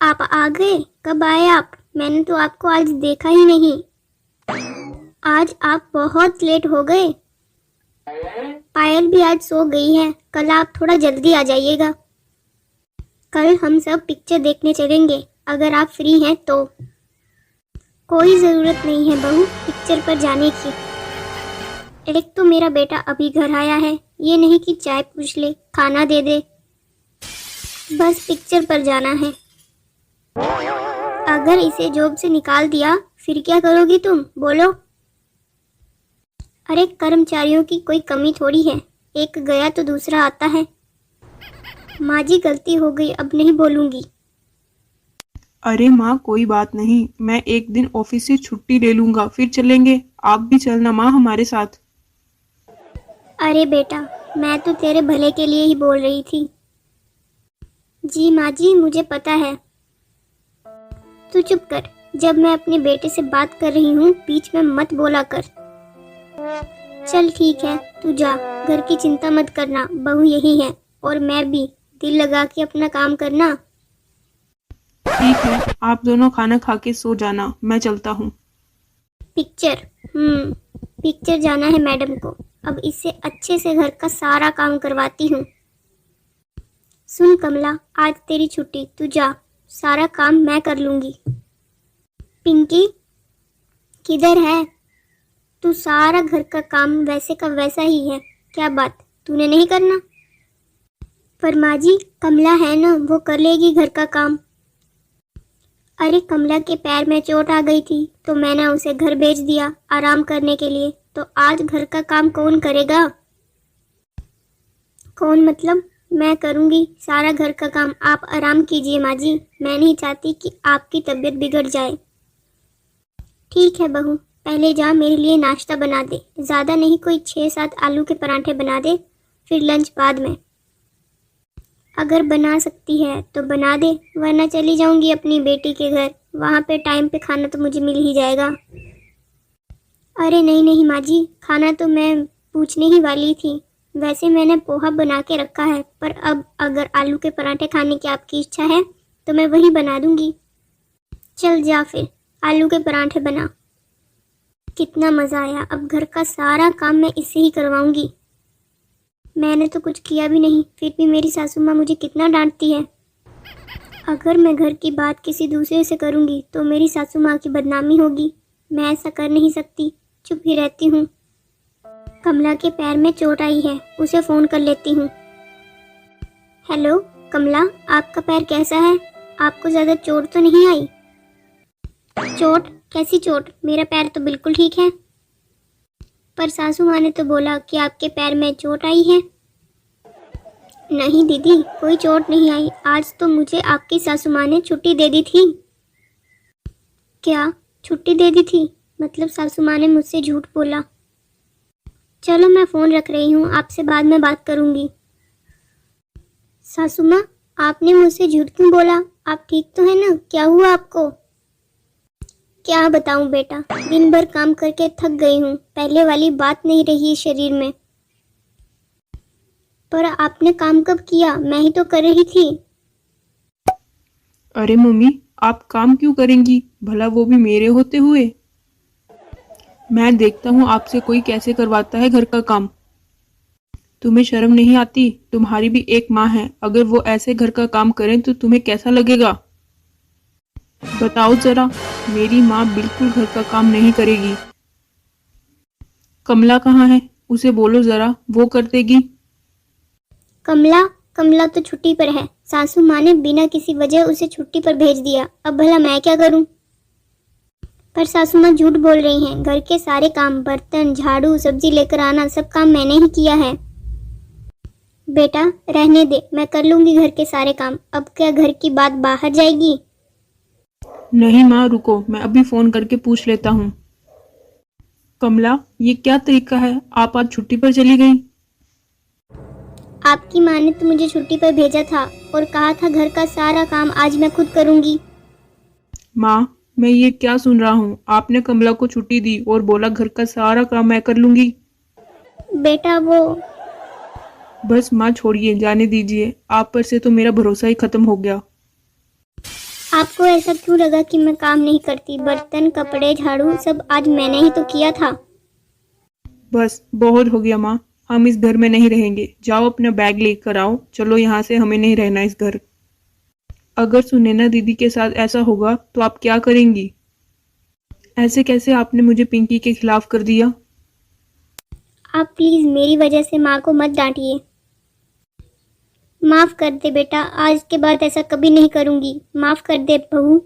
आप आ गए? कब आए आप? मैंने तो आपको आज देखा ही नहीं। आज आप बहुत लेट हो गए। पायल भी आज सो गई है। कल आप थोड़ा जल्दी आ जाइएगा। कल हम सब पिक्चर देखने चलेंगे, अगर आप फ्री हैं तो। कोई ज़रूरत नहीं है बहू पिक्चर पर जाने की। एक तो मेरा बेटा अभी घर आया है, ये नहीं कि चाय पूछ ले, खाना दे दे। बस पिक्चर पर जाना है। अगर इसे जॉब से निकाल दिया फिर क्या करोगी तुम, बोलो? अरे कर्मचारियों की कोई कमी थोड़ी है, एक गया तो दूसरा आता है। माँ जी गलती हो गई, अब नहीं बोलूँगी। अरे माँ कोई बात नहीं, मैं एक दिन ऑफिस से छुट्टी ले लूंगा, फिर चलेंगे। आप भी चलना माँ हमारे साथ। अरे बेटा, मैं तो तेरे भले के लिए ही बोल रही थी। जी माँ जी, मुझे पता है। तू चुप कर, जब मैं अपने बेटे से बात कर रही हूँ बीच में मत बोला कर। चल ठीक है, तू जा, घर की चिंता मत करना, बहू यही है। और मैं भी, दिल लगा के अपना काम करना। ठीक है, आप दोनों खाना खा के सो जाना, मैं चलता हूँ। पिक्चर? पिक्चर जाना है मैडम को। अब इससे अच्छे से घर का सारा काम करवाती हूँ। सुन कमला, आज तेरी छुट्टी, तू जा, सारा काम मैं कर लूँगी। पिंकी किधर है? तू सारा घर का काम वैसे का वैसा ही है, क्या बात, तूने नहीं करना? पर माँ जी, कमला है ना, वो कर लेगी घर का काम। अरे कमला के पैर में चोट आ गई थी तो मैंने उसे घर भेज दिया आराम करने के लिए, तो आज घर का काम कौन करेगा? कौन मतलब? मैं करूँगी सारा घर का काम, आप आराम कीजिए माँ जी, मैं नहीं चाहती कि आपकी तबीयत बिगड़ जाए। ठीक है बहू, पहले जा मेरे लिए नाश्ता बना दे, ज़्यादा नहीं, कोई 6-7 आलू के पराठे बना दे, फिर लंच बाद में। अगर बना सकती है तो बना दे, वरना चली जाऊंगी अपनी बेटी के घर, वहाँ पे टाइम पे खाना तो मुझे मिल ही जाएगा। अरे नहीं नहीं माँ जी, खाना तो मैं पूछने ही वाली थी। वैसे मैंने पोहा बना के रखा है, पर अब अगर आलू के पराठे खाने की आपकी इच्छा है तो मैं वही बना दूंगी। चल जा फिर, आलू के पराठे बना। कितना मज़ा आया, अब घर का सारा काम मैं इससे ही करवाऊंगी। मैंने तो कुछ किया भी नहीं, फिर भी मेरी सासू माँ मुझे कितना डांटती है। अगर मैं घर की बात किसी दूसरे से करूंगी तो मेरी सासू माँ की बदनामी होगी। मैं ऐसा कर नहीं सकती, चुप ही रहती हूँ। कमला के पैर में चोट आई है, उसे फ़ोन कर लेती हूँ। हेलो कमला, आपका पैर कैसा है? आपको ज़्यादा चोट तो नहीं आई? चोट? कैसी चोट? मेरा पैर तो बिल्कुल ठीक है। पर सासू माँ ने तो बोला कि आपके पैर में चोट आई है। नहीं दीदी, कोई चोट नहीं आई, आज तो मुझे आपकी सासू माँ ने छुट्टी दे दी थी। क्या छुट्टी दे दी थी? मतलब सासू माँ ने मुझसे झूठ बोला। चलो मैं फ़ोन रख रही हूँ, आपसे बाद में बात करूँगी। सासू माँ, आपने मुझसे झूठ क्यों बोला? आप ठीक तो है ना? क्या हुआ आपको? क्या बताऊँ बेटा, दिन भर काम करके थक गई हूँ, पहले वाली बात नहीं रही शरीर में। पर आपने काम कब किया? मैं ही तो कर रही थी। अरे मम्मी, आप काम क्यों करेंगी, भला वो भी मेरे होते हुए? मैं देखता हूँ आपसे कोई कैसे करवाता है घर का काम। तुम्हें शर्म नहीं आती? तुम्हारी भी एक माँ है, अगर वो ऐसे घर का काम करें तो तुम्हें कैसा लगेगा? बताओ जरा, मेरी माँ बिल्कुल घर का काम नहीं करेगी। कमला कहाँ है? उसे बोलो जरा, वो कर देगी। कमला? कमला तो छुट्टी पर है, सासू माँ ने बिना किसी वजह उसे छुट्टी पर भेज दिया, अब भला मैं क्या करूं? पर सासू माँ झूठ बोल रही हैं, घर के सारे काम, बर्तन, झाड़ू, सब्जी लेकर आना, सब काम मैंने ही किया है। बेटा रहने दे, मैं कर लूंगी घर के सारे काम, अब क्या घर की बात बाहर जाएगी? नहीं माँ रुको, मैं अभी फोन करके पूछ लेता हूँ। कमला, ये क्या तरीका है, आप आज छुट्टी पर चली गई? आपकी माँ ने तो मुझे छुट्टी पर भेजा था और कहा था घर का सारा काम आज मैं खुद करूंगी। माँ, मैं ये क्या सुन रहा हूँ, आपने कमला को छुट्टी दी और बोला घर का सारा काम मैं कर लूंगी। बेटा वो बस माँ छोड़िए, जाने दीजिए, आप पर से तो मेरा भरोसा ही खत्म हो गया। आपको ऐसा क्यों लगा कि मैं काम नहीं करती? बर्तन, कपड़े, झाड़ू सब आज मैंने ही तो किया था। बस बहुत हो गया माँ, हम इस घर में नहीं रहेंगे। जाओ अपना बैग लेकर आओ, चलो यहाँ से, हमें नहीं रहना इस घर। अगर सुनैना दीदी के साथ ऐसा होगा तो आप क्या करेंगी? ऐसे कैसे आपने मुझे पिंकी के खिलाफ कर दिया? आप प्लीज़ मेरी वजह से माँ को मत डांटिए। माफ़ कर दे बेटा, आज के बाद ऐसा कभी नहीं करूँगी। माफ़ कर दे बहू।